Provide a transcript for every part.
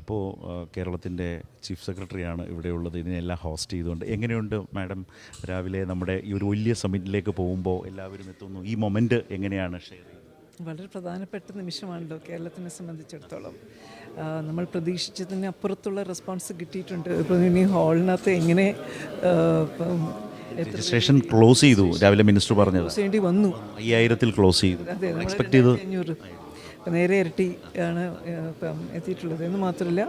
ഇപ്പോൾ കേരളത്തിൻ്റെ ചീഫ് സെക്രട്ടറിയാണ് ഇവിടെയുള്ളത്, ഇതിനെല്ലാം ഹോസ്റ്റ് ചെയ്തുകൊണ്ട്. എങ്ങനെയുണ്ട് മാഡം, രാവിലെ നമ്മുടെ ഈ ഒരു വലിയ സമ്മിറ്റിലേക്ക് പോകുമ്പോൾ എല്ലാവരും എത്തുന്നു, ഈ മൊമെൻറ്റ് എങ്ങനെയാണ് ഷെയർ ചെയ്യുന്നത്? വളരെ പ്രധാനപ്പെട്ട നിമിഷമാണല്ലോ കേരളത്തിനെ സംബന്ധിച്ചിടത്തോളം. നമ്മൾ പ്രതീക്ഷിച്ചതിന് അപ്പുറത്തുള്ള റെസ്പോൺസ് കിട്ടിയിട്ടുണ്ട്. ഇപ്പോൾ ഇനി ഹാളിനകത്ത് എങ്ങനെ രജിസ്ട്രേഷൻ ക്ലോസ് ചെയ്തു, രാവിലെ മിനിസ്റ്റർ പറഞ്ഞത് വേണ്ടി വന്നു 5000 ക്ലോസ് ചെയ്തു. അതെ, എക്സ്പെക്ട് ചെയ്തു 500 നേരെ ഇരട്ടി ആണ് ഇപ്പം എത്തിയിട്ടുള്ളത്. എന്ന് മാത്രമല്ല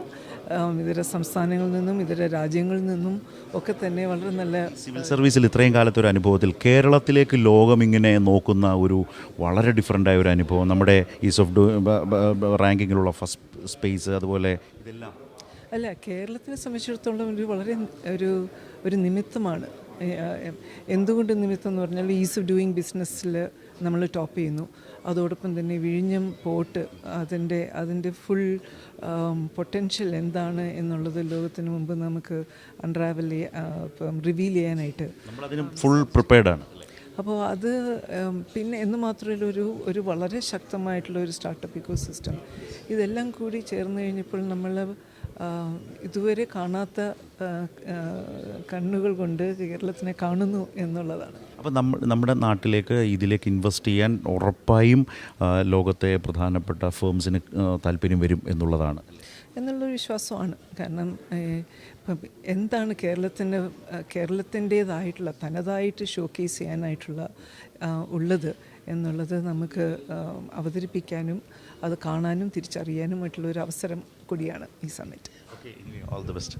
ഇതര സംസ്ഥാനങ്ങളിൽ നിന്നും ഇതര രാജ്യങ്ങളിൽ നിന്നും ഒക്കെ തന്നെ വളരെ നല്ല സിവിൽ സർവീസിൽ ഇത്രയും കാലത്തൊരു അനുഭവത്തിൽ കേരളത്തിലേക്ക് ലോകം ഇങ്ങനെ നോക്കുന്ന ഒരു വളരെ ഡിഫറൻ്റായ ഒരു അനുഭവം, നമ്മുടെ ഈസ് ഓഫ് റാങ്കിങ്ങിലുള്ള ഫസ്റ്റ് സ്പേസ്, അതുപോലെ ഇതെല്ലാം അല്ല, കേരളത്തിനെ സംബന്ധിച്ചിടത്തോളം വളരെ ഒരു നിമിത്തമാണ്. എന്തുകൊണ്ട് നിമിത്തം എന്ന് പറഞ്ഞാൽ ഈസ് ഓഫ് ഡൂയിങ് ബിസിനസ്സിൽ നമ്മൾ ടോപ്പ് ചെയ്യുന്നു. അതോടൊപ്പം തന്നെ വിഴിഞ്ഞം പോർട്ട് അതിൻ്റെ ഫുൾ പൊട്ടൻഷ്യൽ എന്താണ് എന്നുള്ളത് ലോകത്തിന് മുമ്പ് നമുക്ക് റിവീൽ ചെയ്യാനായിട്ട് നമ്മളതിന് ഫുൾ പ്രിപ്പയർഡാണ്. അപ്പോൾ അത് പിന്നെ എന്ന് മാത്രമല്ല ഒരു വളരെ ശക്തമായിട്ടുള്ള ഒരു സ്റ്റാർട്ടപ്പ് ഇക്കോ സിസ്റ്റം, ഇതെല്ലാം കൂടി ചേർന്ന് കഴിഞ്ഞപ്പോൾ നമ്മൾ ഇതുവരെ കാണാത്ത കണ്ണുകൾ കൊണ്ട് കേരളത്തിനെ കാണുന്നു എന്നുള്ളതാണ്. അപ്പോൾ നമ്മുടെ നാട്ടിലേക്ക് ഇതിലേക്ക് ഇൻവെസ്റ്റ് ചെയ്യാൻ ഉറപ്പായും ലോകത്തെ പ്രധാനപ്പെട്ട ഫേംസിന് താല്പര്യം വരും എന്നുള്ളൊരു വിശ്വാസമാണ്. കാരണം എന്താണ് കേരളത്തിൻ്റേതായിട്ടുള്ള തനതായിട്ട് ഷോക്കേസ് ചെയ്യാനായിട്ടുള്ള ഉള്ളത് എന്നുള്ളത് നമുക്ക് അവതരിപ്പിക്കാനും അത് കാണാനും തിരിച്ചറിയാനുമായിട്ടുള്ള ഒരു അവസരം കൂടിയാണ് ഈ സമ്മിറ്റ്. All the best.